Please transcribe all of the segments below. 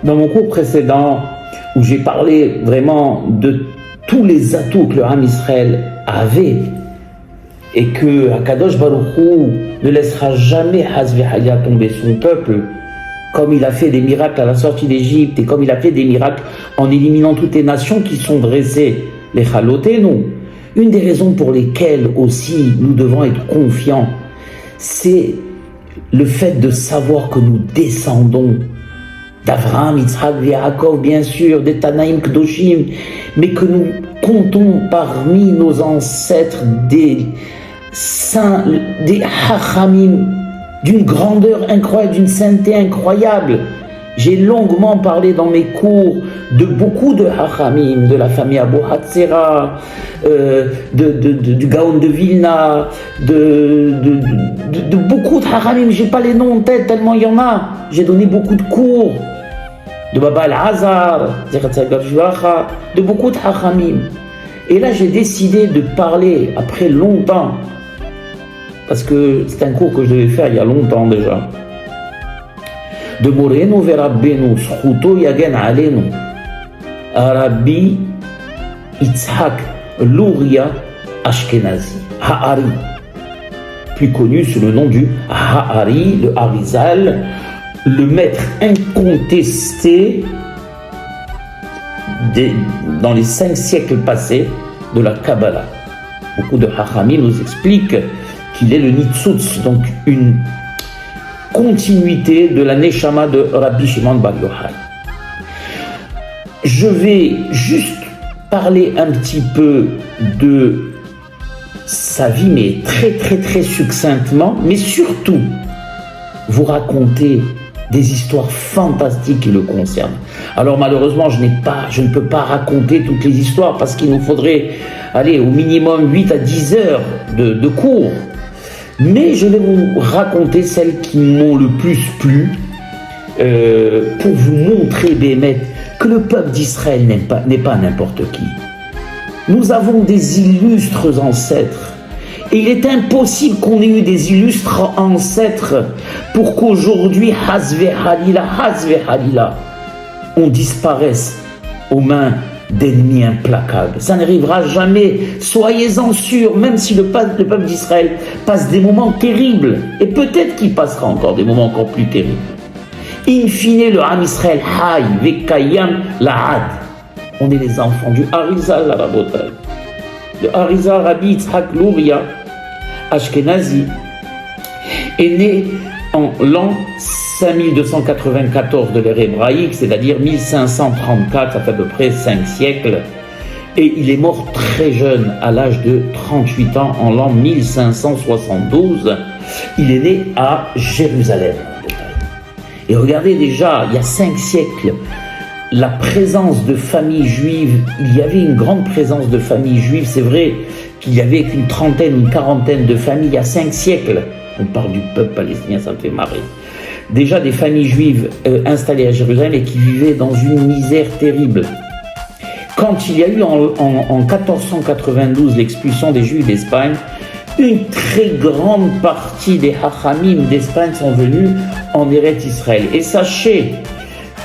Dans mon cours précédent, où j'ai parlé vraiment de tous les atouts que le Ham Israël avait, et que Akadosh Baruch Hu ne laissera jamais Hazve Haya tomber son peuple, comme il a fait des miracles à la sortie d'Égypte, et comme il a fait des miracles en éliminant toutes les nations qui sont dressées, les Chalotenu. Une des raisons pour lesquelles aussi nous devons être confiants, c'est le fait de savoir que nous descendons d'Avraham, Yitzhak et Yaakov, bien sûr, des Tanaïm Kdoshim, mais que nous comptons parmi nos ancêtres des saints, des Hachamim, d'une grandeur incroyable, d'une sainteté incroyable. J'ai longuement parlé dans mes cours de beaucoup de Hachamim, de la famille Abou Hatzera, du Gaon de Vilna, de beaucoup de Hachamim. J'ai pas les noms en tête tellement il y en a. J'ai donné beaucoup de cours de Baba Al-Hazar, de beaucoup de Hachamim. Et là, j'ai décidé de parler après longtemps, parce que c'est un cours que je devais faire il y a longtemps déjà, de Moreno Verabbenu, Schuto Yagen Alenu, Rabbi Yitzhak Luria Ashkenazi, Ha'ari, plus connu sous le nom du Ha'ari, le Harizal, le maître incontesté dans les 5 siècles passés de la Kabbalah. Beaucoup de Hachamim nous expliquent qu'il est le Nitzutz, donc une continuité de la Neshama de Rabbi Shimon Bar Yochai. Je vais juste parler un petit peu de sa vie, mais très succinctement, mais surtout vous raconter des histoires fantastiques qui le concernent. Alors malheureusement, je ne peux pas raconter toutes les histoires parce qu'il nous faudrait aller au minimum 8 à 10 heures de cours. Mais je vais vous raconter celles qui m'ont le plus plu pour vous montrer, Bémet, que le peuple d'Israël n'est pas n'importe qui. Nous avons des illustres ancêtres. Et il est impossible qu'on ait eu des illustres ancêtres pour qu'aujourd'hui, Hazve Halila, on disparaisse aux mains d'ennemis implacables. Ça n'arrivera jamais, soyez-en sûrs, même si le peuple d'Israël passe des moments terribles, et peut-être qu'il passera encore des moments encore plus terribles. In fine, le Ham Israël, Hay, Vekayam, Lahad. On est les enfants du Harizal, la Rabotai. Le Harizal, Rabbi Yitzhak Luria Ashkenazi, est né en l'an 5294 de l'ère hébraïque, c'est-à-dire 1534, ça fait à peu près 5 siècles, et il est mort très jeune, à l'âge de 38 ans, en l'an 1572. Il est né à Jérusalem. Et regardez déjà, il y a 5 siècles, la présence de familles juives, il y avait une grande présence de familles juives, c'est vrai qu'il y avait qu'une trentaine, une quarantaine de familles il y a 5 siècles. On parle du peuple palestinien, ça me fait marrer. Déjà des familles juives installées à Jérusalem et qui vivaient dans une misère terrible. Quand il y a eu en 1492 l'expulsion des Juifs d'Espagne, une très grande partie des Hachamim d'Espagne sont venus en Eretz Israël. Et sachez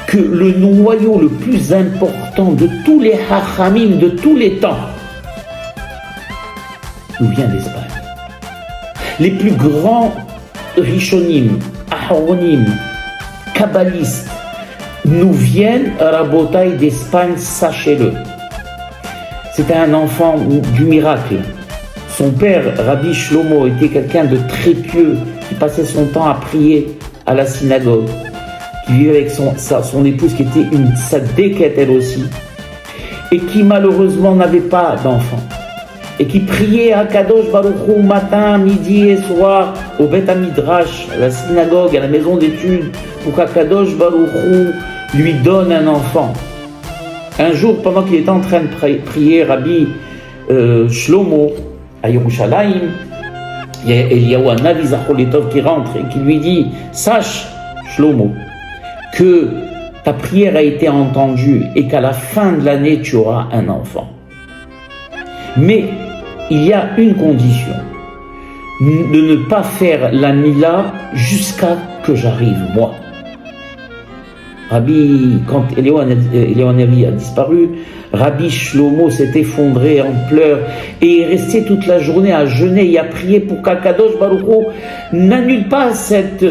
que le noyau le plus important de tous les Hachamim de tous les temps nous vient d'Espagne. Les plus grands Rishonim, Aharonim, Kabbalistes nous viennent, Rabotai, d'Espagne, sachez-le. C'était un enfant du miracle. Son père, Rabbi Shlomo, était quelqu'un de très pieux, qui passait son temps à prier à la synagogue, qui vivait avec son épouse, qui était une tzadékette elle aussi, et qui malheureusement n'avait pas d'enfant, et qui priait à Kadosh Baruch Hu matin, midi et soir, au Beth Midrash, à la synagogue, à la maison d'études, pour qu'Akadosh Baruch Hu lui donne un enfant. Un jour, pendant qu'il était en train de prier, Rabbi Shlomo, à Yerushalayim, il y a Eliyahu Hanavi Zacholetov qui rentre et qui lui dit « Sache, Shlomo, que ta prière a été entendue et qu'à la fin de l'année, tu auras un enfant. Mais il y a une condition, de ne pas faire la Mila jusqu'à que j'arrive, moi. » quand Éléonérie a disparu, Rabbi Shlomo s'est effondré en pleurs et est resté toute la journée à jeûner et à prier pour qu'Akadosh Baruch Hu n'annule pas cette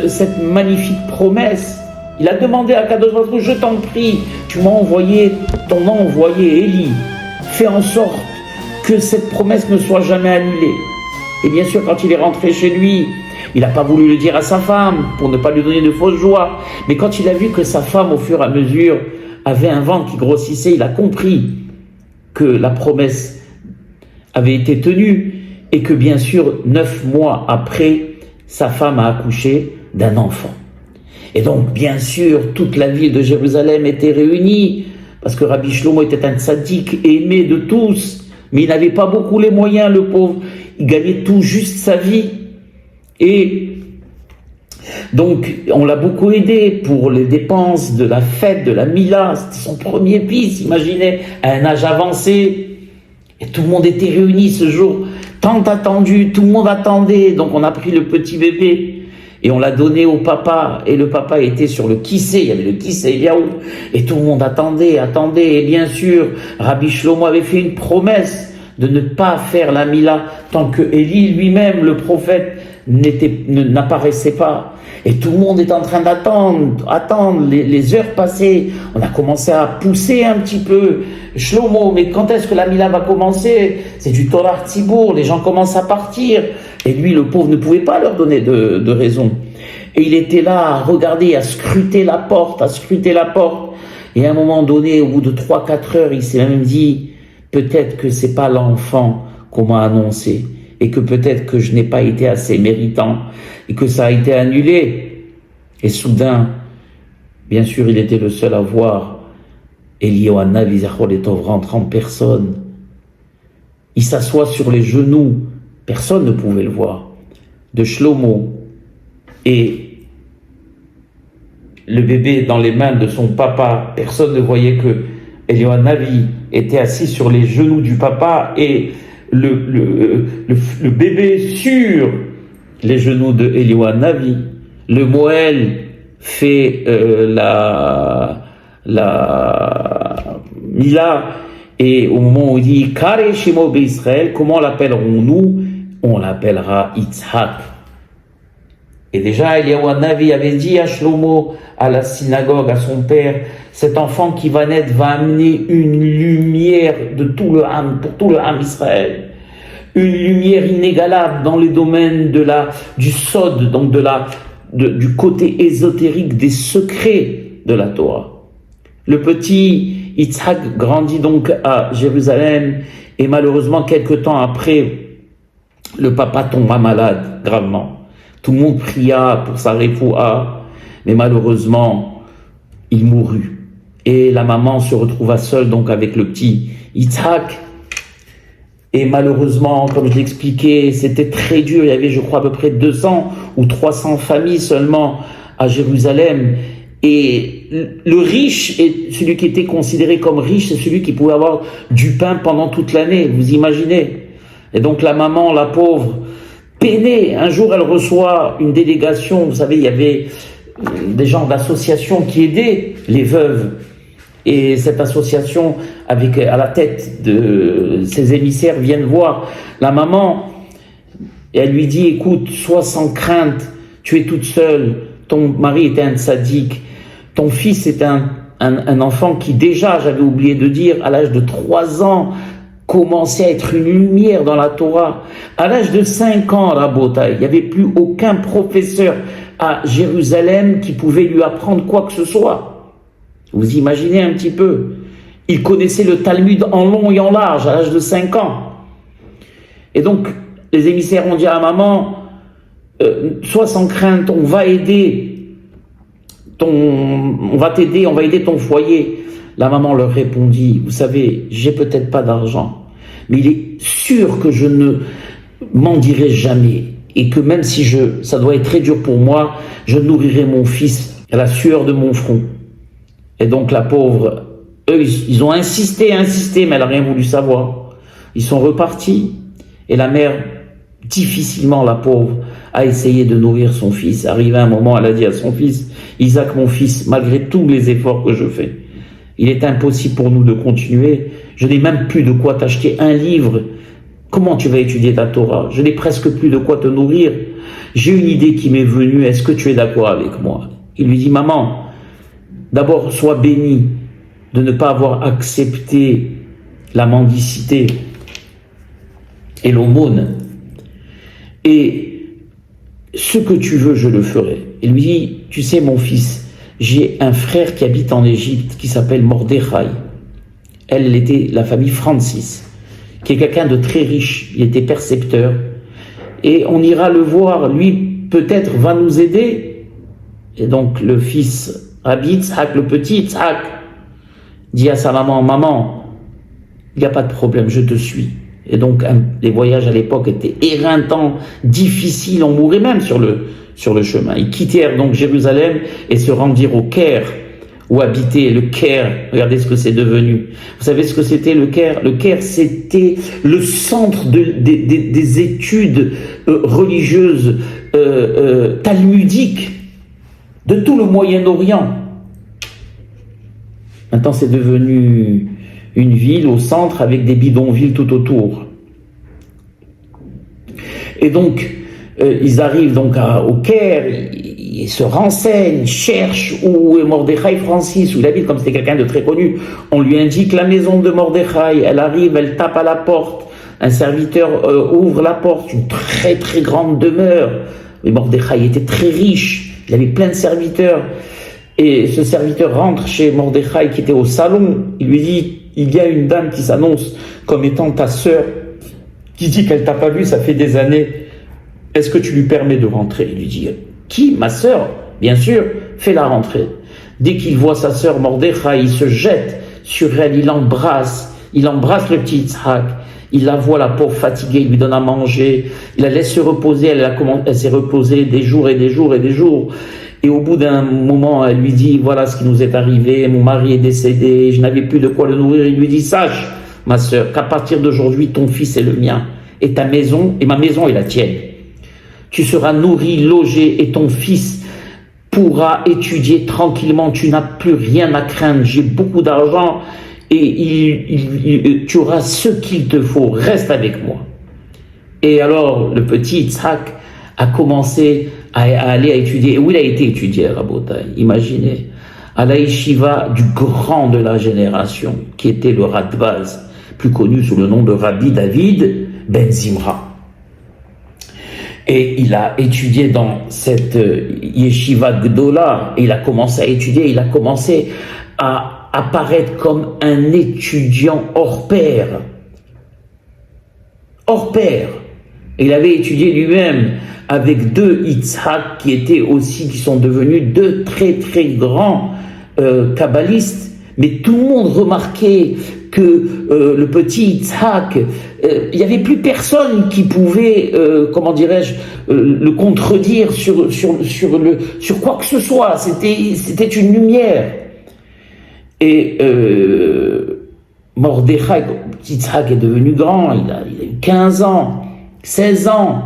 magnifique promesse. Il a demandé à Akadosh Baruch Hu, je t'en prie, tu m'as envoyé, ton envoyé Élie, fais en sorte que cette promesse ne soit jamais annulée. Et bien sûr, quand il est rentré chez lui, il n'a pas voulu le dire à sa femme pour ne pas lui donner de fausses joies. Mais quand il a vu que sa femme, au fur et à mesure, avait un ventre qui grossissait, il a compris que la promesse avait été tenue et que bien sûr, 9 mois après, sa femme a accouché d'un enfant. Et donc, bien sûr, toute la ville de Jérusalem était réunie parce que Rabbi Shlomo était un tzaddik aimé de tous, mais il n'avait pas beaucoup les moyens, le pauvre. Il gagnait tout juste sa vie. Et donc, on l'a beaucoup aidé pour les dépenses de la fête, de la Mila. C'était son premier fils, imaginez, à un âge avancé. Et tout le monde était réuni ce jour, tant attendu, tout le monde attendait. Donc, on a pris le petit bébé et on l'a donné au papa. Et le papa était sur le kissé, il y avait le kissé Eliaou. Et tout le monde attendait. Et bien sûr, Rabbi Shlomo avait fait une promesse de ne pas faire la Mila tant que Élie lui-même, le prophète, n'apparaissait pas. Et tout le monde est en train d'attendre, les heures passées. On a commencé à pousser un petit peu. Shlomo, mais quand est-ce que la Mila va commencer? C'est du Torah Tzibour, les gens commencent à partir. Et lui, le pauvre, ne pouvait pas leur donner de raison. Et il était là à regarder, à scruter la porte. Et à un moment donné, au bout de 3-4 heures, il s'est même dit, peut-être que c'est pas l'enfant qu'on m'a annoncé. Et que peut-être que je n'ai pas été assez méritant et que ça a été annulé. Et soudain, bien sûr, il était le seul à voir Eliyahu Hanavi Zachor Letov rentre en personne. Il s'assoit sur les genoux, personne ne pouvait le voir, de Shlomo. Et le bébé dans les mains de son papa, personne ne voyait que Eliyahu Hanavi était assis sur les genoux du papa et le bébé sur les genoux de Eliyahu Hanavi. Le Moël fait la Mila, et au moment où il dit Kare Shemo Be'Israël, comment l'appellerons-nous? On l'appellera Yitzhak. Et déjà Eliyahu Hanavi avait dit à Shlomo, à la synagogue, à son père, cet enfant qui va naître va amener une lumière de tout le Ham, pour tout le Ham Israël. Une lumière inégalable dans les domaines du Sod, donc du côté ésotérique des secrets de la Torah. Le petit Yitzhak grandit donc à Jérusalem et malheureusement, quelque temps après, le papa tomba malade gravement. Tout le monde pria pour sa refoua, mais malheureusement, il mourut. Et la maman se retrouva seule donc avec le petit Yitzhak. Et malheureusement, comme je l'expliquais, c'était très dur. Il y avait, je crois, à peu près 200 ou 300 familles seulement à Jérusalem. Et le riche, et celui qui était considéré comme riche, c'est celui qui pouvait avoir du pain pendant toute l'année. Vous imaginez? Et donc la maman, la pauvre, peinée. Un jour, elle reçoit une délégation. Vous savez, il y avait des gens d'association qui aidaient les veuves. Et cette association, avec à la tête de ses émissaires, viennent voir la maman. Et elle lui dit, écoute, sois sans crainte, tu es toute seule. Ton mari était un tzaddik. Ton fils est un enfant qui déjà, j'avais oublié de dire, à l'âge de 3 ans, commençait à être une lumière dans la Torah. À l'âge de 5 ans, Rabotai, il n'y avait plus aucun professeur à Jérusalem qui pouvait lui apprendre quoi que ce soit. Vous imaginez un petit peu. Il connaissait le Talmud en long et en large à l'âge de 5 ans. Et donc, les émissaires ont dit à la maman, sois sans crainte, on va aider on va t'aider, on va aider ton foyer. La maman leur répondit, vous savez, j'ai peut-être pas d'argent, mais il est sûr que je ne m'en dirai jamais. Et que même si ça doit être très dur pour moi, je nourrirai mon fils à la sueur de mon front. Et donc la pauvre, eux, ils ont insisté, mais elle n'a rien voulu savoir. Ils sont repartis. Et la mère, difficilement, la pauvre, a essayé de nourrir son fils. Arrivé un moment, elle a dit à son fils, Isaac, mon fils, malgré tous les efforts que je fais, il est impossible pour nous de continuer. Je n'ai même plus de quoi t'acheter un livre. Comment tu vas étudier ta Torah? Je n'ai presque plus de quoi te nourrir. J'ai une idée qui m'est venue. Est-ce que tu es d'accord avec moi? Il lui dit, maman, d'abord, sois bénie de ne pas avoir accepté la mendicité et l'aumône. Et ce que tu veux, je le ferai. Il lui dit, tu sais, mon fils, j'ai un frère qui habite en Égypte qui s'appelle Mordechai. Elle était la famille Francis, qui est quelqu'un de très riche. Il était percepteur. Et on ira le voir. Lui, peut-être, va nous aider. Et donc, le fils Rabbi Yitzhak, le petit Yitzhak, dit à sa maman, maman, il n'y a pas de problème, je te suis. Et donc, les voyages à l'époque étaient éreintants, difficiles, on mourait même sur le chemin. Ils quittèrent donc Jérusalem et se rendirent au Caire, où habitait le Caire. Regardez ce que c'est devenu. Vous savez ce que c'était le Caire? Le Caire, c'était le centre des études religieuses talmudiques de tout le Moyen-Orient. Maintenant, c'est devenu une ville au centre avec des bidonvilles tout autour. Et donc, ils arrivent donc au Caire, ils se renseignent, cherchent où est Mordechai Francis, où il habite, comme c'était quelqu'un de très connu. On lui indique la maison de Mordechai, elle arrive, elle tape à la porte, un serviteur ouvre la porte, une très très grande demeure. Mais Mordechai était très riche, il avait plein de serviteurs. Et ce serviteur rentre chez Mordechai qui était au salon, il lui dit, il y a une dame qui s'annonce comme étant ta sœur, qui dit qu'elle t'a pas vu, ça fait des années. Est-ce que tu lui permets de rentrer? Il lui dit, qui? Ma sœur? Bien sûr, fais-la rentrer. Dès qu'il voit sa sœur Mordechai, il se jette sur elle, il embrasse le petit Yitzhak, il la voit, la pauvre, fatiguée, il lui donne à manger, il la laisse se reposer, elle s'est reposée des jours et des jours et des jours. Et au bout d'un moment, elle lui dit, voilà ce qui nous est arrivé, mon mari est décédé, je n'avais plus de quoi le nourrir. Il lui dit, sache, ma sœur, qu'à partir d'aujourd'hui, ton fils est le mien, et ta maison, et ma maison est la tienne. Tu seras nourri, logé, et ton fils pourra étudier tranquillement, tu n'as plus rien à craindre, j'ai beaucoup d'argent, et tu auras ce qu'il te faut, reste avec moi. Et alors, le petit Yitzhak a commencé à aller à étudier. Et où il a été étudié, Rabotai? Imaginez, à la yeshiva du grand de la génération, qui était le Radbaz, plus connu sous le nom de Rabbi David Ben Zimra. Et il a étudié dans cette yeshiva Gdola, et il a commencé à étudier, il a commencé à apparaître comme un étudiant hors pair. Hors pair. Il avait étudié lui-même avec deux Yitzhak qui sont devenus deux très très grands kabbalistes. Mais tout le monde remarquait que le petit Yitzhak, il n'y avait plus personne qui pouvait, le contredire sur quoi que ce soit. C'était une lumière. Et Mordechai, Yitzhak est devenu grand, il a eu 15 ans, 16 ans,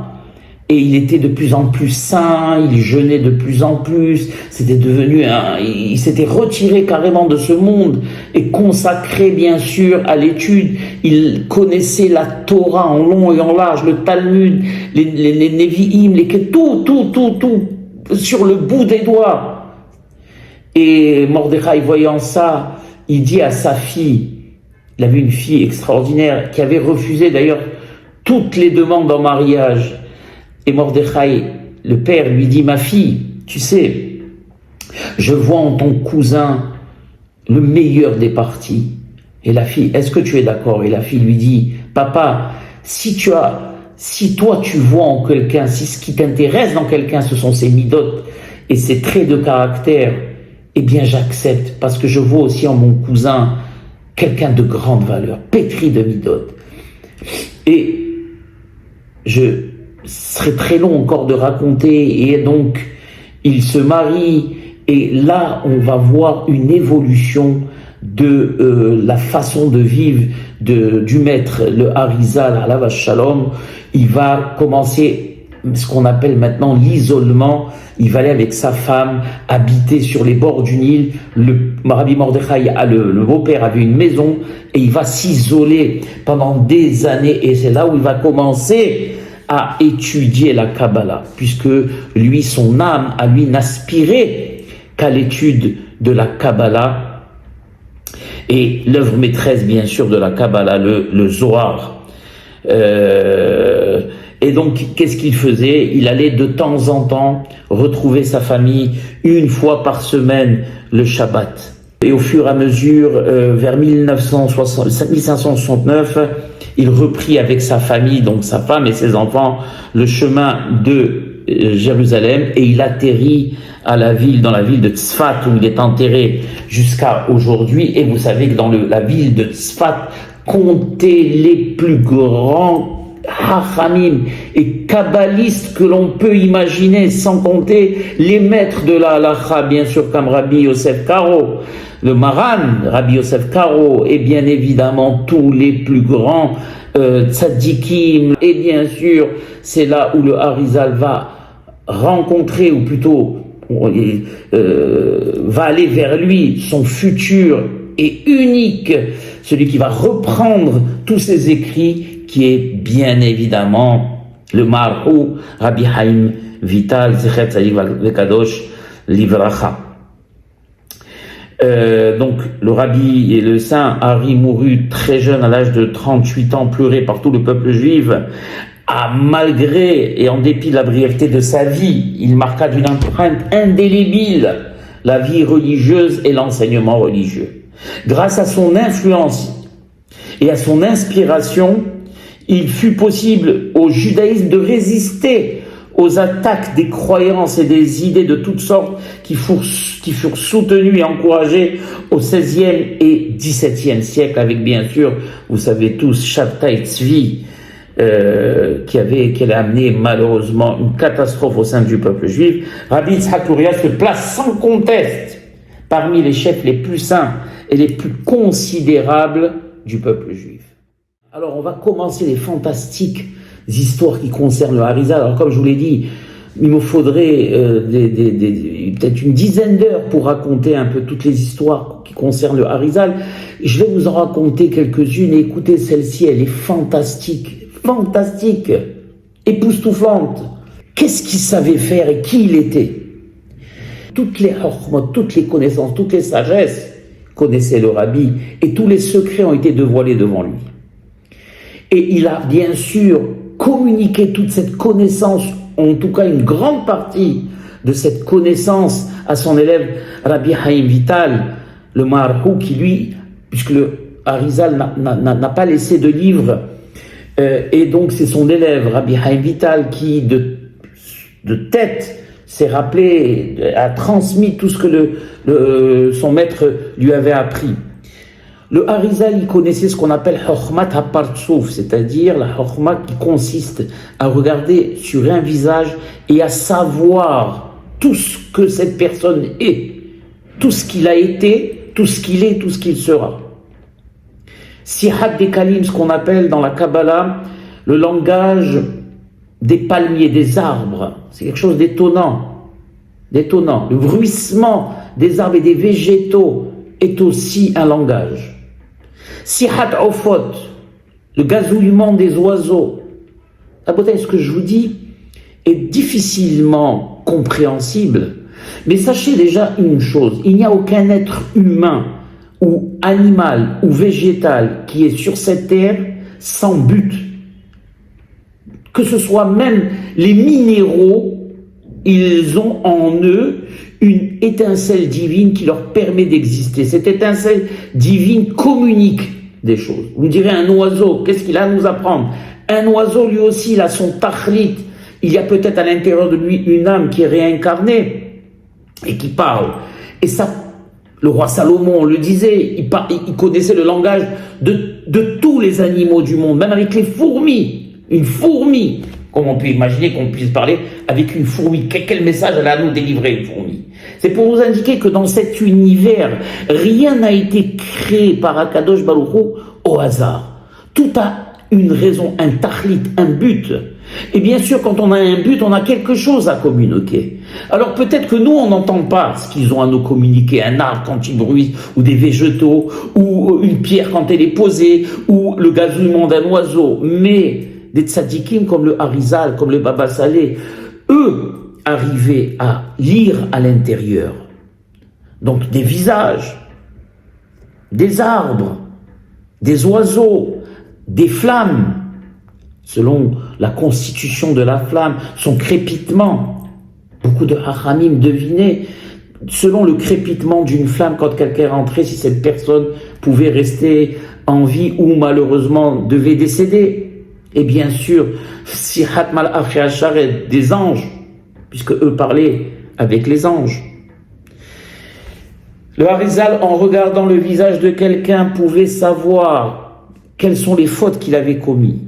et il était de plus en plus saint, il jeûnait de plus en plus, il s'était retiré carrément de ce monde et consacré bien sûr à l'étude. Il connaissait la Torah en long et en large, le Talmud, les Nevi'im, tout sur le bout des doigts. Et Mordechai, voyant ça, il dit à sa fille, il avait une fille extraordinaire qui avait refusé d'ailleurs toutes les demandes en mariage. Et Mordechai, le père, lui dit, ma fille, tu sais, je vois en ton cousin le meilleur des partis. Et la fille, est-ce que tu es d'accord? Et la fille lui dit, papa, si toi tu vois en quelqu'un, si ce qui t'intéresse dans quelqu'un, ce sont ses midotes et ses traits de caractère, eh bien j'accepte, parce que je vois aussi en mon cousin quelqu'un de grande valeur, pétri de midotes. Et je serait très long encore de raconter, et donc il se marie, et là on va voir une évolution de la façon de vivre du maître, le Harizal, alav shalom. Il va commencer ce qu'on appelle maintenant l'isolement. Il va aller avec sa femme, habiter sur les bords du Nil. Le Rabbi Mordechai, le beau-père, avait une maison et il va s'isoler pendant des années. Et c'est là où il va commencer à étudier la Kabbalah, puisque lui, son âme, à lui, n'aspirait qu'à l'étude de la Kabbalah. Et l'œuvre maîtresse, bien sûr, de la Kabbalah, le Zohar. Et donc, qu'est-ce qu'il faisait? Il allait de temps en temps retrouver sa famille une fois par semaine le Shabbat. Et au fur et à mesure, vers 1569, il reprit avec sa famille, donc sa femme et ses enfants, le chemin de Jérusalem, et il atterrit dans la ville de Tzfat, où il est enterré jusqu'à aujourd'hui. Et vous savez que dans la ville de Tzfat, comptez les plus grands hachamim et kabbalistes que l'on peut imaginer, sans compter les maîtres de la halacha, bien sûr, comme Rabbi Yosef Karo, le Maran, Rabbi Yosef Karo, et bien évidemment tous les plus grands tzaddikim. Et bien sûr, c'est là où le Harizal va rencontrer, ou plutôt va aller vers lui, son futur et unique, celui qui va reprendre tous ses écrits, qui est bien évidemment le Marhou Rabbi Haim Vital Zechet Tzadik Vekadosh Livracha. Donc le Rabbi et le saint Hari mourut très jeune, à l'âge de 38 ans, pleuré par tout le peuple juif. Malgré et en dépit de la brièveté de sa vie, il marqua d'une empreinte indélébile la vie religieuse et l'enseignement religieux. Grâce à son influence et à son inspiration, il fut possible au judaïsme de résister aux attaques des croyances et des idées de toutes sortes qui furent soutenues et encouragées au XVIe et XVIIe siècle, avec bien sûr, vous savez tous, Shabtai Tzvi, qui a amené malheureusement une catastrophe au sein du peuple juif. Rabbi Yitzhak Luria se place sans conteste parmi les chefs les plus saints et les plus considérables du peuple juif. Alors on va commencer les fantastiques histoires qui concernent le Harizal. Alors comme je vous l'ai dit, il me faudrait peut-être une dizaine d'heures pour raconter un peu toutes les histoires qui concernent le Harizal. Je vais vous en raconter quelques-unes et écoutez, celle-ci, elle est fantastique, époustouflante. Qu'est-ce qu'il savait faire et qui il était? Toutes les chokhmot, toutes les connaissances, toutes les sagesses connaissait le Rabbi, et tous les secrets ont été dévoilés devant lui. Et il a bien sûr communiqué toute cette connaissance, en tout cas une grande partie de cette connaissance, à son élève Rabbi Haim Vital, le Marhou, qui lui, puisque le Harizal n'a pas laissé de livre, et donc c'est son élève Rabbi Haim Vital qui de tête s'est rappelé, a transmis tout ce que son maître lui avait appris. Le Harizal, il connaissait ce qu'on appelle Chokhmat HaPartsouf, c'est-à-dire la Chokhmat qui consiste à regarder sur un visage et à savoir tout ce que cette personne est, tout ce qu'il a été, tout ce qu'il est, tout ce qu'il sera. Sihat Dekalim, ce qu'on appelle dans la Kabbalah le langage des palmiers, des arbres, c'est quelque chose d'étonnant. Le bruissement des arbres et des végétaux est aussi un langage. Sihat Ofot, le gazouillement des oiseaux. La beauté, ce que je vous dis est difficilement compréhensible, mais sachez déjà une chose, il n'y a aucun être humain ou animal ou végétal qui est sur cette terre sans but. Que ce soit même les minéraux, ils ont en eux une étincelle divine qui leur permet d'exister. Cette étincelle divine communique des choses. Vous me direz, un oiseau, qu'est-ce qu'il a à nous apprendre? Un oiseau, lui aussi, il a son tachlit. Il y a peut-être à l'intérieur de lui une âme qui est réincarnée et qui parle. Et ça, le roi Salomon le disait, il connaissait le langage de tous les animaux du monde, même avec les fourmis. Une fourmi, comme on peut imaginer qu'on puisse parler avec une fourmi. Quel message elle a à nous délivrer, une fourmi? C'est pour vous indiquer que dans cet univers, rien n'a été créé par Akadosh Baruch Hu au hasard. Tout a une raison, un tachlit, un but. Et bien sûr, quand on a un but, on a quelque chose à communiquer. Alors peut-être que nous, on n'entend pas ce qu'ils ont à nous communiquer, un arbre quand il bruit, ou des végétaux, ou une pierre quand elle est posée, ou le gazouillement d'un oiseau. Mais des tzadikim comme le Harizal, comme le Baba Saleh, eux arrivaient à lire à l'intérieur. Donc des visages, des arbres, des oiseaux, des flammes, selon la constitution de la flamme, son crépitement. Beaucoup de hachamim devinaient, selon le crépitement d'une flamme, quand quelqu'un rentrait, si cette personne pouvait rester en vie ou malheureusement devait décéder. Et bien sûr, Sihat Malach Sharet, des anges, puisque eux parlaient avec les anges. Le Harizal, en regardant le visage de quelqu'un, pouvait savoir quelles sont les fautes qu'il avait commises,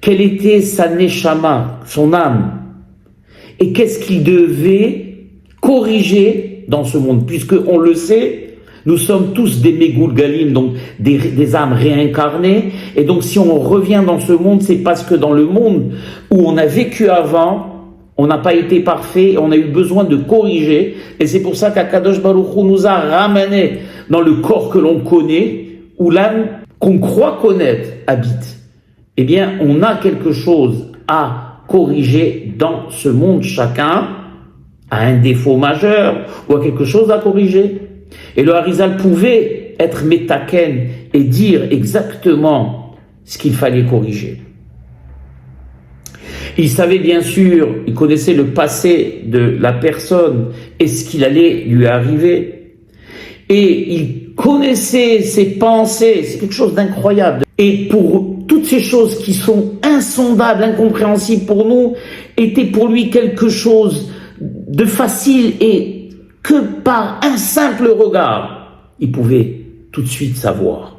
quelle était sa neshama, son âme, et qu'est-ce qu'il devait corriger dans ce monde, puisque on le sait, nous sommes tous des Megoulgalim, donc des âmes réincarnées, et donc si on revient dans ce monde, c'est parce que dans le monde où on a vécu avant, on n'a pas été parfait, on a eu besoin de corriger, et c'est pour ça qu'Akadosh Baruch Hu nous a ramenés dans le corps que l'on connaît, où l'âme qu'on croit connaître habite. Eh bien, on a quelque chose à corriger dans ce monde. Chacun a un défaut majeur ou a quelque chose à corriger. Et le Harizal pouvait être métaken et dire exactement ce qu'il fallait corriger. Il savait bien sûr, il connaissait le passé de la personne et ce qu'il allait lui arriver. Et il connaissait ses pensées, c'est quelque chose d'incroyable. Et pour toutes ces choses qui sont insondables, incompréhensibles pour nous, étaient pour lui quelque chose de facile et que par un simple regard, il pouvait tout de suite savoir.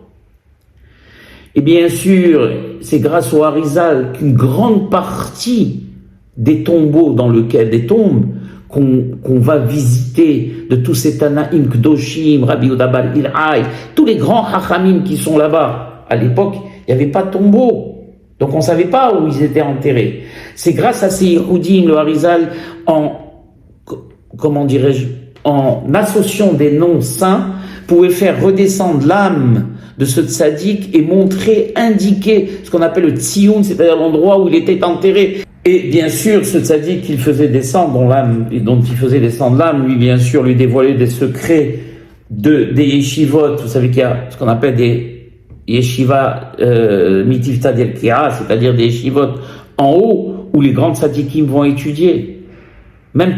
Et bien sûr, c'est grâce au Harizal qu'une grande partie des tombeaux dans lesquels, des tombes qu'on va visiter, de tous ces Tanaïm, Kdoshim, Rabbi Yehuda bar Ilhaï, tous les grands Hachamim qui sont là-bas. À l'époque, il n'y avait pas de tombeau. Donc on ne savait pas où ils étaient enterrés. C'est grâce à ces Yehudim, le Harizal, en associant des noms saints, pouvait faire redescendre l'âme de ce tzaddik et montrer, indiquer ce qu'on appelle le tzioun, c'est-à-dire l'endroit où il était enterré. Et bien sûr, ce tzaddik qu'il faisait descendre, dont il faisait descendre l'âme, lui bien sûr lui dévoilait des secrets des yeshivot. Vous savez qu'il y a ce qu'on appelle des yeshivas mitivta del Kira, c'est-à-dire des yeshivot en haut où les grands tzaddikim vont étudier, même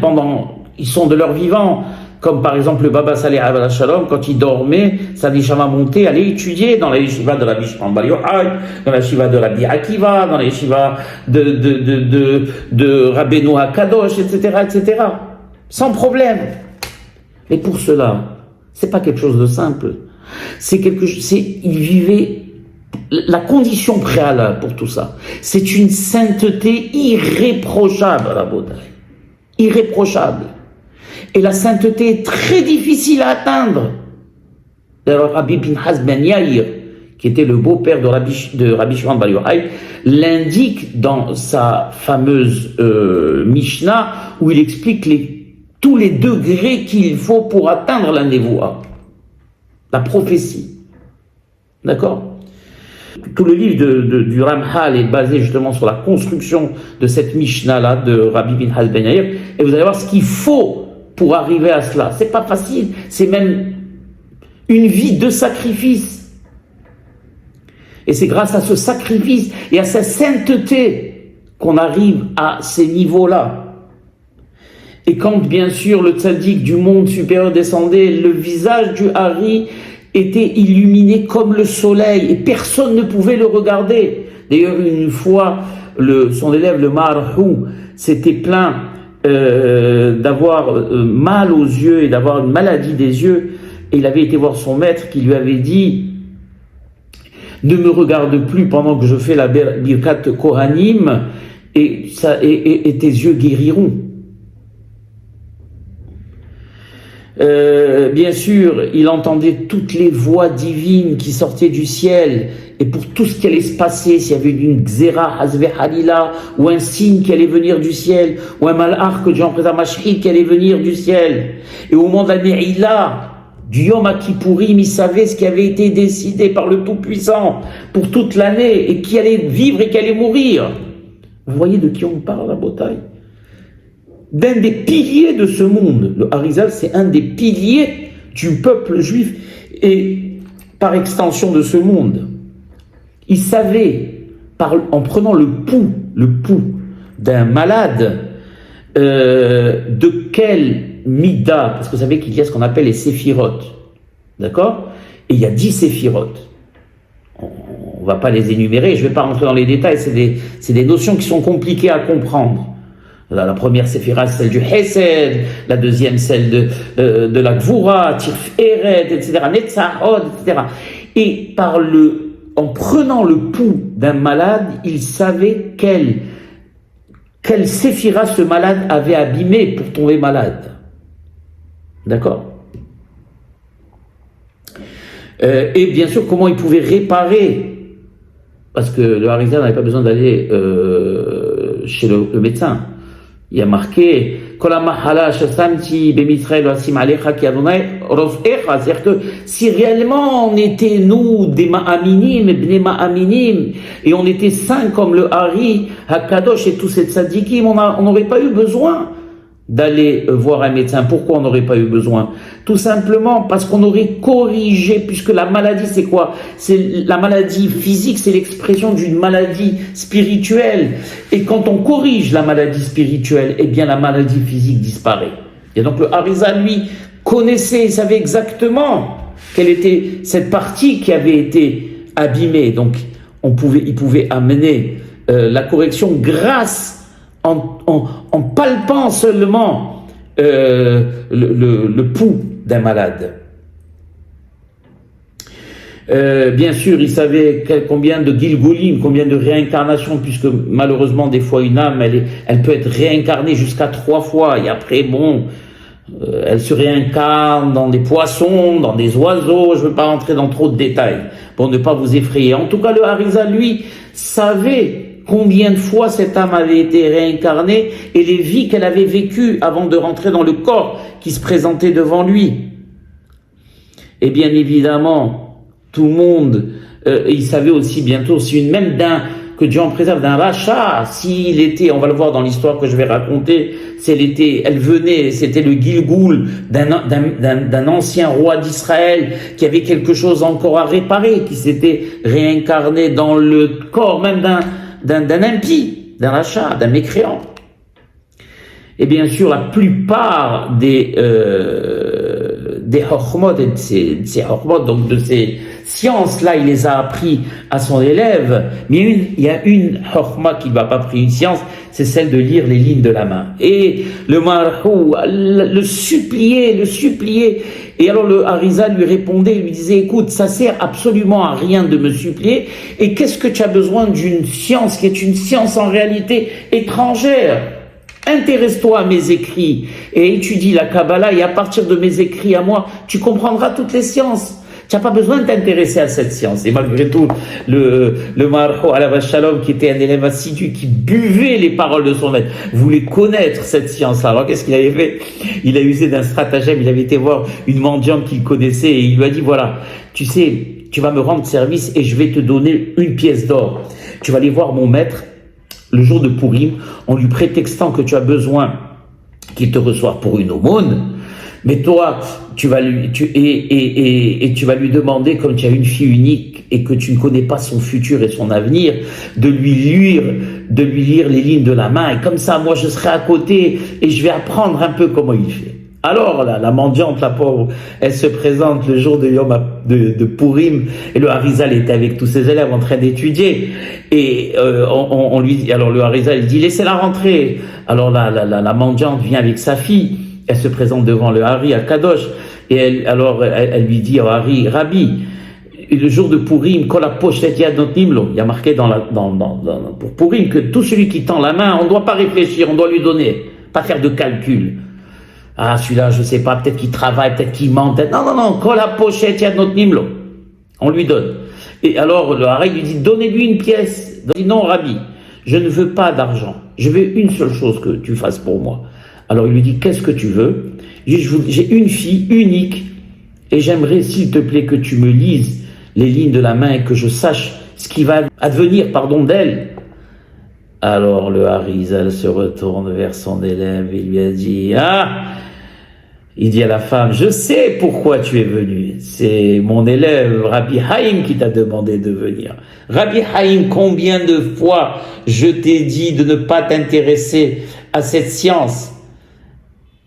ils sont de leur vivant. Comme par exemple le Baba Saleh Abba Shalom, quand il dormait, sa neshama montait, allait étudier dans la yeshiva de Rabbi Shimon Bar Yochai, dans la yeshiva de Rabbi Akiva, dans la yeshiva de Rabbeinu HaKadosh, etc., etc. Sans problème. Mais pour cela, c'est pas quelque chose de simple. Il vivait la condition préalable pour tout ça. C'est une sainteté irréprochable, Rabotai. Irréprochable. Et la sainteté est très difficile à atteindre. D'ailleurs, Rabbi Pinchas ben Yair, qui était le beau-père de Rabbi Shimon Bar Yochai, l'indique dans sa fameuse Mishnah, où il explique tous les degrés qu'il faut pour atteindre la névoie, la prophétie. D'accord ? Tout le livre du Ramchal est basé justement sur la construction de cette Mishnah-là de Rabbi Pinchas ben Yair, et vous allez voir ce qu'il faut pour arriver à cela. C'est pas facile, c'est même une vie de sacrifice. Et c'est grâce à ce sacrifice et à sa sainteté qu'on arrive à ces niveaux-là. Et quand bien sûr le tzaddik du monde supérieur descendait, le visage du Hari était illuminé comme le soleil et personne ne pouvait le regarder. D'ailleurs, une fois, son élève, le Marhou, s'était plaint d'avoir mal aux yeux et d'avoir une maladie des yeux, et il avait été voir son maître qui lui avait dit: ne me regarde plus pendant que je fais la Birkat Kohanim et tes yeux guériront. Bien sûr, il entendait toutes les voix divines qui sortaient du ciel, et pour tout ce qui allait se passer, s'il y avait une xéra, hazve halila, ou un signe qui allait venir du ciel, ou un malach que Dieu en présente Mashri qui allait venir du ciel. Et au moment de la Ne'ila, du Yom Kippourim, il savait ce qui avait été décidé par le Tout-Puissant pour toute l'année, et qui allait vivre et qui allait mourir. Vous voyez de qui on parle, la bataille? D'un des piliers de ce monde. Le Harizal, c'est un des piliers du peuple juif et par extension de ce monde. Il savait, en prenant le pouls d'un malade, de quel mida, parce que vous savez qu'il y a ce qu'on appelle les séphirotes, d'accord? Et il y a 10 séphirotes. On ne va pas les énumérer, je ne vais pas rentrer dans les détails, c'est des notions qui sont compliquées à comprendre. La première séphira, c'est celle du Hesed, la deuxième, celle de la Gvura, Tirf-Eret, etc., Netzahod, etc. Et en prenant le pouls d'un malade, il savait quelle séphira ce malade avait abîmé pour tomber malade. D'accord? Et bien sûr, comment il pouvait réparer, parce que le Harizal n'avait pas besoin d'aller chez le médecin. Il y a marqué c'est-à-dire que si réellement on était nous des ma'aminim, bnei ma'aminim, et on était saints comme le Hari, Hakadosh et tous ces tzadikim, on n'aurait pas eu besoin d'aller voir un médecin. Pourquoi on n'aurait pas eu besoin? Tout simplement parce qu'on aurait corrigé, puisque la maladie c'est quoi? C'est la maladie physique, c'est l'expression d'une maladie spirituelle. Et quand on corrige la maladie spirituelle, eh bien la maladie physique disparaît. Et donc le Harizal, lui, connaissait, il savait exactement quelle était cette partie qui avait été abîmée. Donc il pouvait amener la correction grâce en palpant seulement le pouls d'un malade. Bien sûr, il savait combien de Gilgulim, combien de réincarnations, puisque malheureusement, des fois, une âme, elle peut être réincarnée jusqu'à 3 fois, et après, elle se réincarne dans des poissons, dans des oiseaux. Je ne veux pas rentrer dans trop de détails pour ne pas vous effrayer. En tout cas, le Harizal, lui, savait combien de fois cette âme avait été réincarnée et les vies qu'elle avait vécues avant de rentrer dans le corps qui se présentait devant lui. Et bien évidemment, tout le monde, il savait aussi bientôt, que Dieu en préserve, d'un rachat, s'il était, on va le voir dans l'histoire que je vais raconter, c'était le Gilgoul d'un ancien roi d'Israël qui avait quelque chose encore à réparer, qui s'était réincarné dans le corps même d'un impie, d'un rachat, d'un mécréant. Et bien sûr, la plupart des Chokhmot et de ces Chokhmot, donc de ces sciences-là, il les a appris à son élève. Mais il y a une Chokhma qui ne va pas pris une science, c'est celle de lire les lignes de la main. Et le Marhou le suppliait. Et alors le Harizal lui répondait, il lui disait, écoute, ça sert absolument à rien de me supplier. Et qu'est-ce que tu as besoin d'une science qui est une science en réalité étrangère? Intéresse-toi à mes écrits et étudie la Kabbalah, et à partir de mes écrits à moi, tu comprendras toutes les sciences. Tu n'as pas besoin de t'intéresser à cette science. Et malgré tout, le Marhou Alav Shalom, qui était un élève assidu, qui buvait les paroles de son maître, voulait connaître cette science-là. Alors qu'est-ce qu'il avait fait? Il a usé d'un stratagème. Il avait été voir une mendiante qu'il connaissait et il lui a dit, voilà, tu sais, tu vas me rendre service et je vais te donner une pièce d'or. Tu vas aller voir mon maître le jour de Purim, en lui prétextant que tu as besoin qu'il te reçoive pour une aumône, mais toi, tu vas lui demander, comme tu as une fille unique et que tu ne connais pas son futur et son avenir, de lui lire les lignes de la main, et comme ça, moi, je serai à côté et je vais apprendre un peu comment il fait. Alors, la mendiante, la pauvre, elle se présente le jour de de Purim, et le Harizal était avec tous ses élèves en train d'étudier, et on lui dit, alors le Harizal, il dit, laissez-la rentrer. Alors la mendiante vient avec sa fille, elle se présente devant le Hari à Kadosh, et elle lui dit au Hari, Rabbi, le jour de Purim, quand la poche il y a marqué pour Purim que tout celui qui tend la main, on ne doit pas réfléchir, on doit lui donner, pas faire de calcul. Ah, celui-là, je sais pas, peut-être qu'il travaille, peut-être qu'il ment, peut-être... Non, quand la pochette, il y a notre nimlo. On lui donne. Et alors, le Hari lui dit, donnez-lui une pièce. Il dit, non, Rabbi, je ne veux pas d'argent. Je veux une seule chose que tu fasses pour moi. Alors, il lui dit, qu'est-ce que tu veux? J'ai une fille unique, et j'aimerais, s'il te plaît, que tu me lises les lignes de la main et que je sache ce qui va advenir, d'elle. Alors, le Harizal se retourne vers son élève et lui a dit, il dit à la femme, je sais pourquoi tu es venu. C'est mon élève Rabbi Haïm qui t'a demandé de venir. Rabbi Haïm, combien de fois je t'ai dit de ne pas t'intéresser à cette science?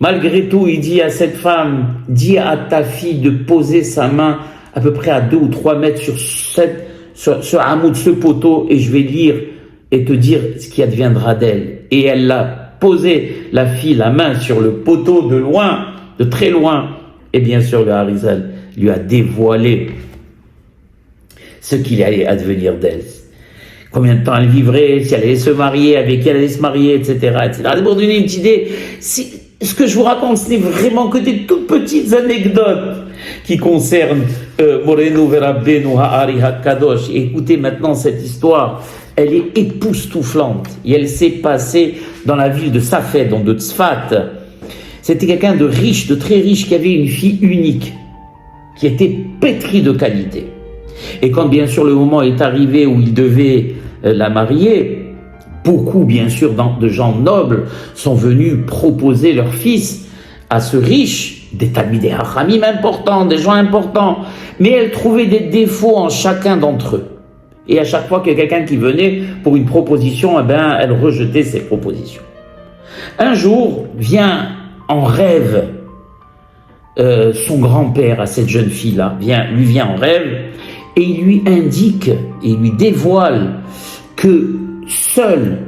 Malgré tout, il dit à cette femme, dis à ta fille de poser sa main à peu près à 2 ou 3 mètres sur ce hameau de ce poteau et je vais lire et te dire ce qui adviendra d'elle. Et elle l'a posé, la fille, la main sur le poteau de loin, de très loin. Et bien sûr, le Harizal lui a dévoilé ce qu'il allait advenir d'elle. Combien de temps elle vivrait, si elle allait se marier, avec qui elle allait se marier, etc. etc. Pour donner une petite idée, ce que je vous raconte, ce n'est vraiment que des toutes petites anecdotes qui concernent Morenu Verabbeinu Ha'ari HaKadosh. Écoutez maintenant cette histoire, elle est époustouflante et elle s'est passée dans la ville de Safed, donc de Tzfat. C'était quelqu'un de riche, de très riche, qui avait une fille unique, qui était pétrie de qualité. Et quand bien sûr le moment est arrivé où il devait la marier, beaucoup bien sûr de gens nobles sont venus proposer leur fils à ce riche, des talmidei hachamim importants, des gens importants, mais elle trouvait des défauts en chacun d'entre eux. Et à chaque fois qu'il y a quelqu'un qui venait pour une proposition, elle rejetait ses propositions. Un jour, vient en rêve son grand-père à cette jeune fille-là, lui vient en rêve, et il lui indique, il lui dévoile que seul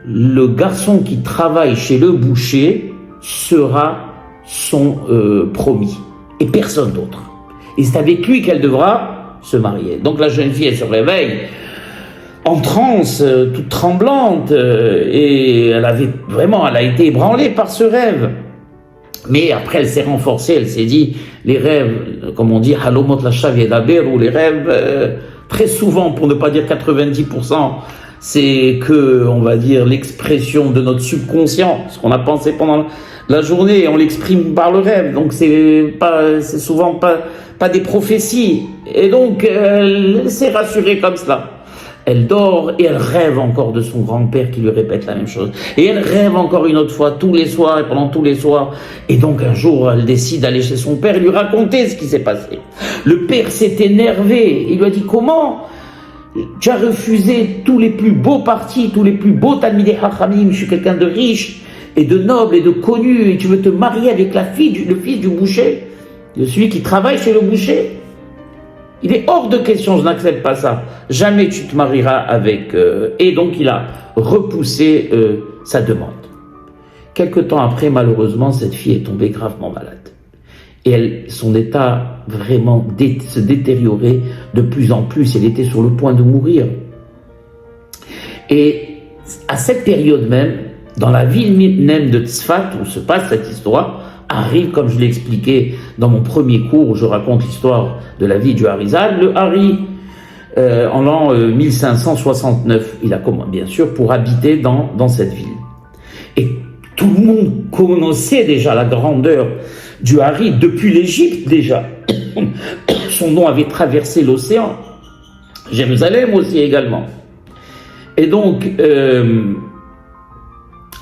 le garçon qui travaille chez le boucher sera son promis, et personne d'autre. Et c'est avec lui qu'elle devra se marier. Donc la jeune fille, elle se réveille en transe, toute tremblante, et elle a été ébranlée par ce rêve. Mais après, elle s'est renforcée, elle s'est dit, les rêves, comme on dit, halomot lashav yedaber, ou les rêves, très souvent, pour ne pas dire 90%, c'est que, on va dire, l'expression de notre subconscient, ce qu'on a pensé pendant la journée, on l'exprime par le rêve, donc c'est souvent pas des prophéties. Et donc, elle s'est rassurée comme cela. Elle dort et elle rêve encore de son grand-père qui lui répète la même chose. Et elle rêve encore une autre fois, tous les soirs et pendant tous les soirs. Et donc un jour, elle décide d'aller chez son père et lui raconter ce qui s'est passé. Le père s'est énervé. Il lui a dit, comment tu as refusé tous les plus beaux partis, tous les plus beaux talmidei hachamim? Je suis quelqu'un de riche et de noble et de connu et tu veux te marier avec le fils du boucher, de celui qui travaille chez le boucher? Il est hors de question, je n'accepte pas ça. Jamais tu te marieras avec... Et donc il a repoussé sa demande. Quelque temps après, malheureusement, cette fille est tombée gravement malade. Et son état vraiment se détériorait de plus en plus. Elle était sur le point de mourir. Et à cette période même, dans la ville même de Tzfat, où se passe cette histoire, arrive, comme je l'ai expliqué dans mon premier cours où je raconte l'histoire de la vie du Harizal, le Hari, en l'an 1569, il a commencé bien sûr pour habiter dans cette ville. Et tout le monde connaissait déjà la grandeur du Hari depuis l'Égypte déjà. Son nom avait traversé l'océan, Jérusalem aussi également. Et donc,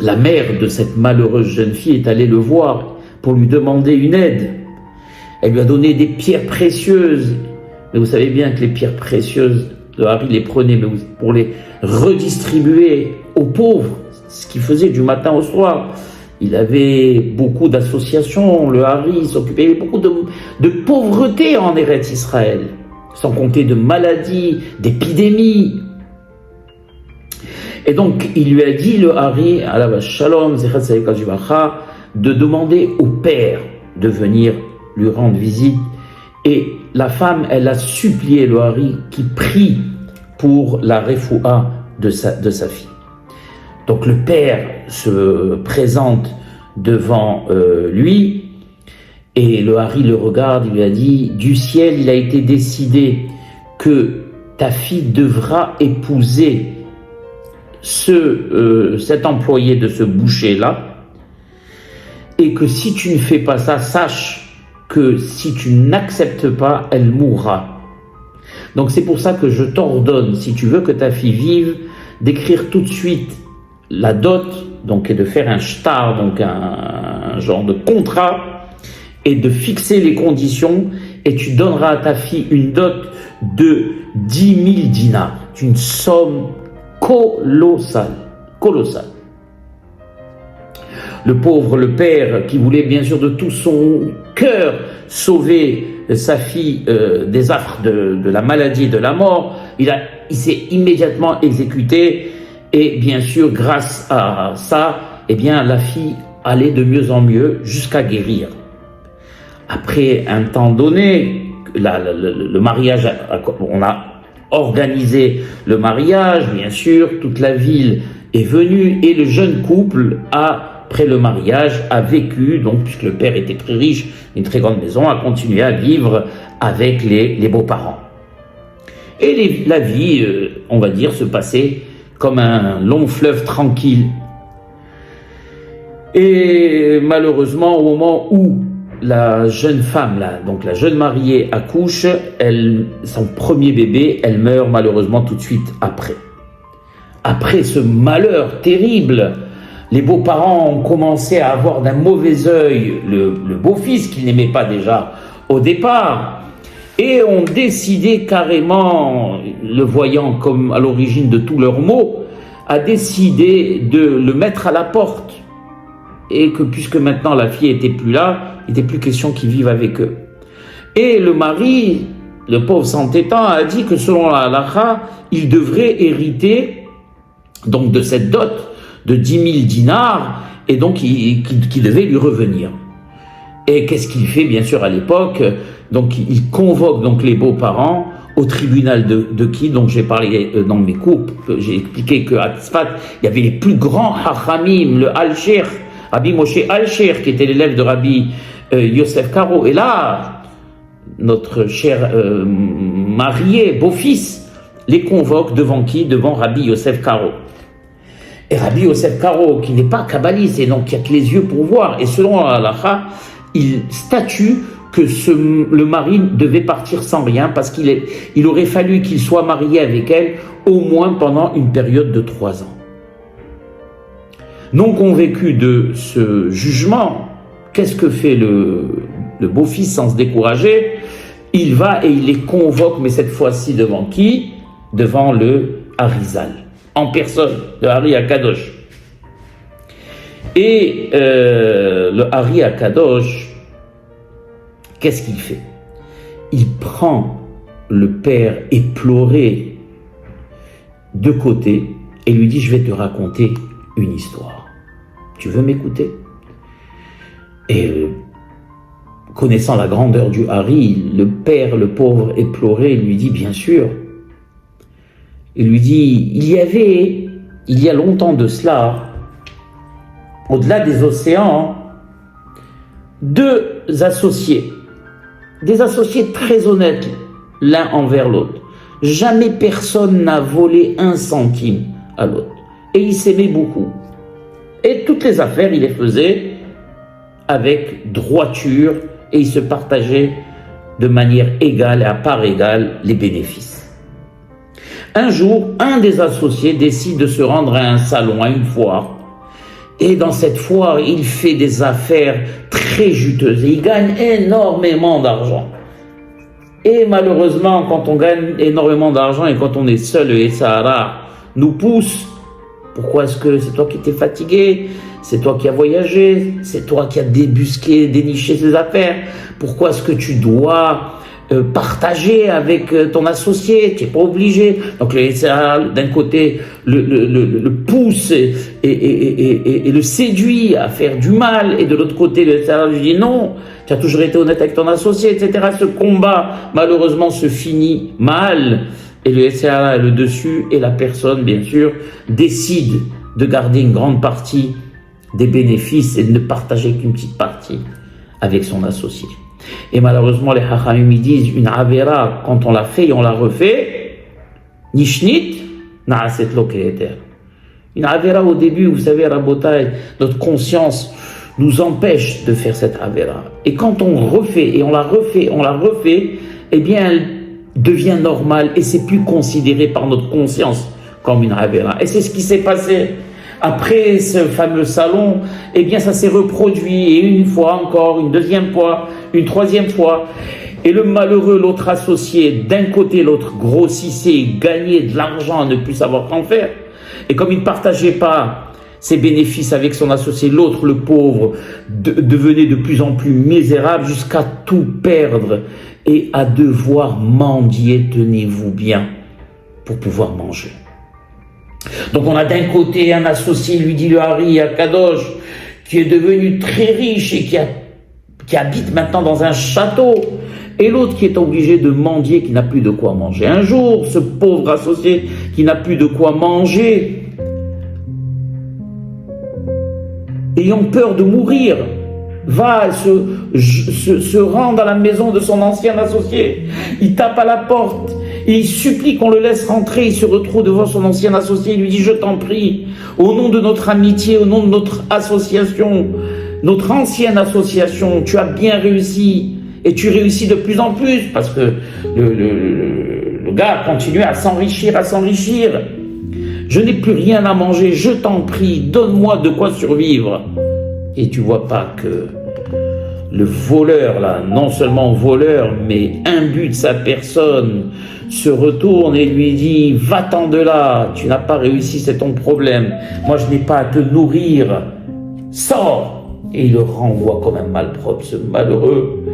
la mère de cette malheureuse jeune fille est allée le voir pour lui demander une aide. Elle lui a donné des pierres précieuses. Mais vous savez bien que les pierres précieuses, le Hari les prenait pour les redistribuer aux pauvres, ce qu'il faisait du matin au soir. Il avait beaucoup d'associations, le Hari s'occupait beaucoup de pauvreté en Eretz Israël, sans compter de maladies, d'épidémies. Et donc, il lui a dit, le Hari, alav shalom, zechat tzedek livracha, de demander au père de venir lui rendre visite. Et la femme, elle a supplié le Hari qui prie pour la refoua de sa fille. Donc le père se présente devant lui. Et le Hari le regarde, il lui a dit, du ciel, il a été décidé que ta fille devra épouser cet employé de ce boucher-là, et que si tu ne fais pas ça, sache que si tu n'acceptes pas, elle mourra. Donc c'est pour ça que je t'ordonne, si tu veux que ta fille vive, d'écrire tout de suite la dot, donc et de faire un shtar, donc un genre de contrat, et de fixer les conditions, et tu donneras à ta fille une dot de 10 000 dinars. C'est une somme colossale. Le pauvre, le père, qui voulait bien sûr de tout son cœur sauver sa fille des affres de la maladie et de la mort, il s'est immédiatement exécuté, et bien sûr, grâce à ça, eh bien, la fille allait de mieux en mieux jusqu'à guérir. Après un temps donné, le mariage, on a organisé le mariage, bien sûr, toute la ville est venue, et le jeune couple, après le mariage, a vécu, donc puisque le père était très riche, une très grande maison, a continué à vivre avec les beaux-parents. Et la vie, on va dire, se passait comme un long fleuve tranquille. Et malheureusement, au moment où la jeune femme, donc la jeune mariée, accouche, son premier bébé, elle meurt malheureusement tout de suite après. Après ce malheur terrible, les beaux-parents ont commencé à avoir d'un mauvais œil le beau-fils qu'ils n'aimaient pas déjà au départ, et ont décidé carrément, le voyant comme à l'origine de tous leurs maux, a décidé de le mettre à la porte. Et que puisque maintenant la fille était plus là, il n'était plus question qu'ils vivent avec eux. Et le mari, le pauvre s'entêtant, a dit que selon la halakha, il devrait hériter donc de cette dot de 10 000 dinars, et donc qui devait lui revenir. Et qu'est-ce qu'il fait bien sûr à l'époque? Donc il convoque donc les beaux-parents au tribunal de qui? Donc j'ai parlé dans mes cours, j'ai expliqué qu'à Tzfat, il y avait les plus grands hachamim, le Al-Sheikh, Rabbi Moshe Al-Sheikh, qui était l'élève de Rabbi Yosef Karo. Et là, notre cher marié, beau-fils, les convoque devant qui? Devant Rabbi Yosef Karo. Et Rabbi Yosef Karo, qui n'est pas kabbaliste, et donc qui a que les yeux pour voir, et selon la halakha, il statue que le mari devait partir sans rien, parce qu'il aurait fallu qu'il soit marié avec elle au moins pendant une période de 3 ans. Non convaincu de ce jugement, qu'est-ce que fait le beau-fils sans se décourager? Il va et il les convoque, mais cette fois-ci devant qui? Devant le Harizal, en personne, le Hari Akadosh. Et le Hari Akadosh, qu'est-ce qu'il fait? Il prend le père éploré de côté et lui dit, je vais te raconter une histoire. Tu veux m'écouter? Et connaissant la grandeur du Hari, le père, le pauvre éploré, lui dit, bien sûr. Il lui dit, il y a longtemps de cela, au-delà des océans, 2 associés, des associés très honnêtes l'un envers l'autre. Jamais personne n'a volé 1 centime à l'autre. Et ils s'aimaient beaucoup. Et toutes les affaires, il les faisait avec droiture, et ils se partageaient de manière égale et à part égale les bénéfices. Un jour, un des associés décide de se rendre à un salon, à une foire. Et dans cette foire, il fait des affaires très juteuses. Et il gagne énormément d'argent. Et malheureusement, quand on gagne énormément d'argent et quand on est seul, le Sahara nous pousse. Pourquoi est-ce que c'est toi qui t'es fatigué? C'est toi qui as voyagé? C'est toi qui as débusqué, déniché ces affaires? Pourquoi est-ce que tu dois partager avec ton associé? Tu n'es pas obligé. Donc le Sahara, d'un côté, le pousse et le séduit à faire du mal, et de l'autre côté, le Sahara lui dit non, tu as toujours été honnête avec ton associé, etc. Ce combat, malheureusement, se finit mal. Et le Sahara a le dessus, et la personne, bien sûr, décide de garder une grande partie des bénéfices et de ne partager qu'une petite partie avec son associé. Et malheureusement, les Chachamim disent une Avera, quand on l'a fait et on l'a refait, Nishnit, Na'aset lo ke'eter. Une Avera au début, vous savez, Rabotai, notre conscience nous empêche de faire cette Avera. Et quand on refait et on la refait, eh bien, elle devient normale et c'est plus considéré par notre conscience comme une Avera. Et c'est ce qui s'est passé. Après ce fameux salon, eh bien, ça s'est reproduit, et une fois encore, une deuxième fois, une troisième fois. Et le malheureux, l'autre associé, d'un côté, l'autre grossissait, gagnait de l'argent, ne plus savoir qu'en faire. Et comme il ne partageait pas ses bénéfices avec son associé, l'autre, le pauvre, devenait de plus en plus misérable jusqu'à tout perdre et à devoir mendier, tenez-vous bien, pour pouvoir manger. Donc on a d'un côté un associé, lui dit le Hari à Kadosh, qui est devenu très riche et qui habite maintenant dans un château, et l'autre qui est obligé de mendier, qui n'a plus de quoi manger. Un jour, ce pauvre associé qui n'a plus de quoi manger, ayant peur de mourir, va se rend dans la maison de son ancien associé. Il tape à la porte et il supplie qu'on le laisse rentrer. Il se retrouve devant son ancien associé. Il lui dit: je t'en prie, au nom de notre amitié, au nom de notre association, notre ancienne association, tu as bien réussi et tu réussis de plus en plus, parce que le gars continue à s'enrichir, Je n'ai plus rien à manger, je t'en prie, donne-moi de quoi survivre. Et tu vois pas que le voleur, là, non seulement voleur, mais imbu de sa personne, se retourne et lui dit: va-t'en de là, tu n'as pas réussi, c'est ton problème. Moi, je n'ai pas à te nourrir, sors. Et il le renvoie comme un malpropre, ce malheureux.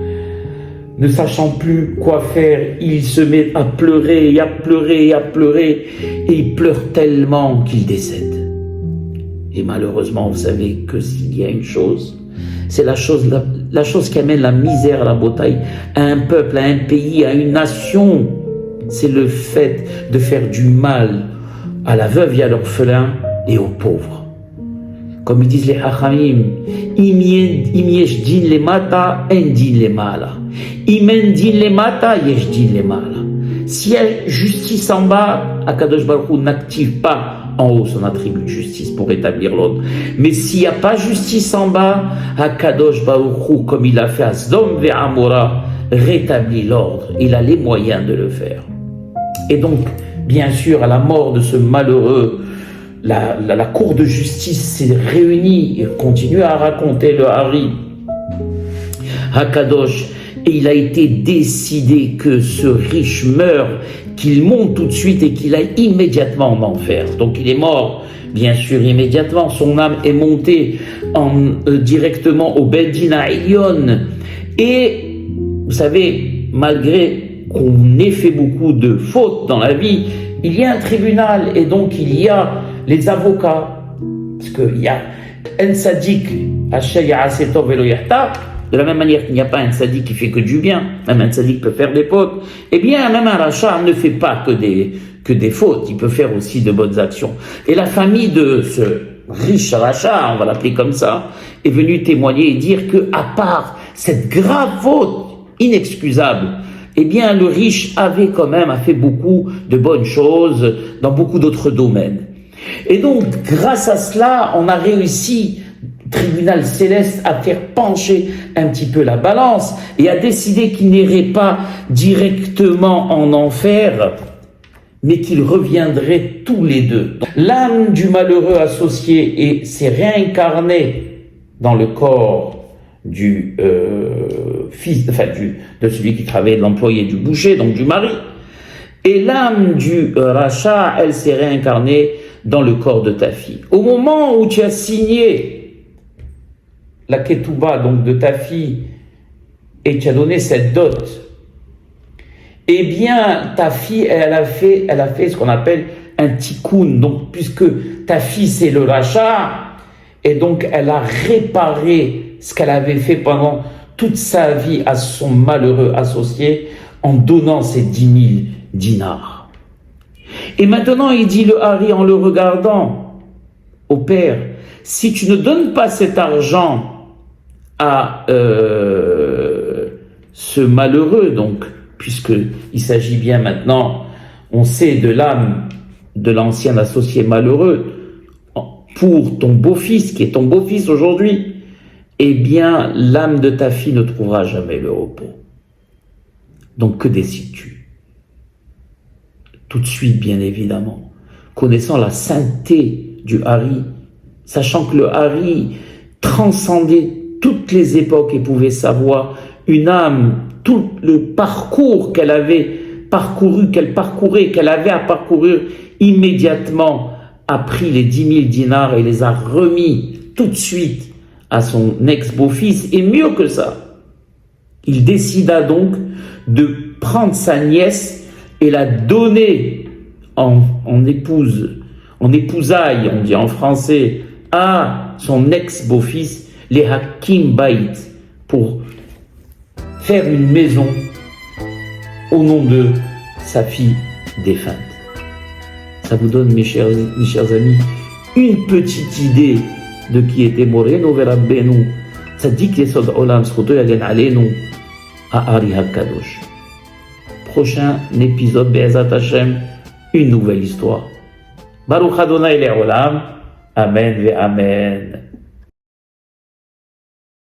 Ne sachant plus quoi faire, il se met à pleurer, et à pleurer, et à pleurer, et il pleure tellement qu'il décède. Et malheureusement, vous savez que s'il y a une chose, c'est la chose qui amène la misère à la bataille, à un peuple, à un pays, à une nation, c'est le fait de faire du mal à la veuve et à l'orphelin et aux pauvres. Comme ils disent les Hachamim, im yesh din lemata, en din lemala. Im en din lemata, yesh din lemala. S'il y a justice en bas, Akadosh Baruch Hu n'active pas en haut son attribut de justice pour rétablir l'ordre. Mais s'il n'y a pas justice en bas, Akadosh Baruch Hu, comme il a fait à Sdom ve Amora, rétablit l'ordre. Il a les moyens de le faire. Et donc, bien sûr, à la mort de ce malheureux, la cour de justice s'est réunie et continue à raconter le Hari Hakadosh, et il a été décidé que ce riche meure, qu'il monte tout de suite et qu'il aille immédiatement en enfer. Donc il est mort, bien sûr, immédiatement. Son âme est montée directement au Beddin Elyon. Et vous savez, malgré qu'on ait fait beaucoup de fautes dans la vie, il y a un tribunal et donc il y a les avocats, parce qu'il y a un sadique, de la même manière qu'il n'y a pas un sadique qui fait que du bien, même un sadique peut faire des fautes, eh bien même un rachat ne fait pas que des fautes, il peut faire aussi de bonnes actions. Et la famille de ce riche rachat, on va l'appeler comme ça, est venue témoigner et dire que, à part cette grave faute inexcusable, eh bien le riche avait quand même fait beaucoup de bonnes choses dans beaucoup d'autres domaines. Et donc, grâce à cela, on a réussi, tribunal céleste, à faire pencher un petit peu la balance et à décider qu'il n'irait pas directement en enfer, mais qu'ils reviendraient tous les deux. L'âme du malheureux associé s'est réincarnée dans le corps du fils, de celui qui travaillait, de l'employé du boucher, donc du mari. Et l'âme du rachat, elle s'est réincarnée dans le corps de ta fille. Au moment où tu as signé la ketouba, donc de ta fille, et tu as donné cette dot, eh bien, ta fille, elle a fait ce qu'on appelle un tikkun. Donc, puisque ta fille, c'est le rachat, et donc elle a réparé ce qu'elle avait fait pendant toute sa vie à son malheureux associé en donnant ses 10 000 dinars. Et maintenant, il dit le Hari en le regardant au père: si tu ne donnes pas cet argent à ce malheureux, donc, puisqu'il s'agit bien maintenant, on sait de l'âme de l'ancien associé malheureux, pour ton beau-fils, qui est ton beau-fils aujourd'hui, eh bien, l'âme de ta fille ne trouvera jamais le repos. Donc, que décides-tu? Tout de suite, bien évidemment, connaissant la sainteté du Hari, sachant que le Hari transcendait toutes les époques et pouvait savoir une âme, tout le parcours qu'elle avait parcouru, qu'elle parcourait, qu'elle avait à parcourir immédiatement, a pris les 10 000 dinars et les a remis tout de suite à son ex-beau-fils. Et mieux que ça, il décida donc de prendre sa nièce et la donner en épousailles, on dit en français, à son ex-beau-fils, les Hakim Bait, pour faire une maison au nom de sa fille défunte. Ça vous donne, mes chers amis, une petite idée de qui était Moreno Verabbeinu, Tzadik Yesod Olam, Sroto Yagen Aleinu, à Ari HaKadosh. Prochain épisode, Be'ezat Hashem, une nouvelle histoire. Baruch Adonai Le'olam, Amen ve Amen.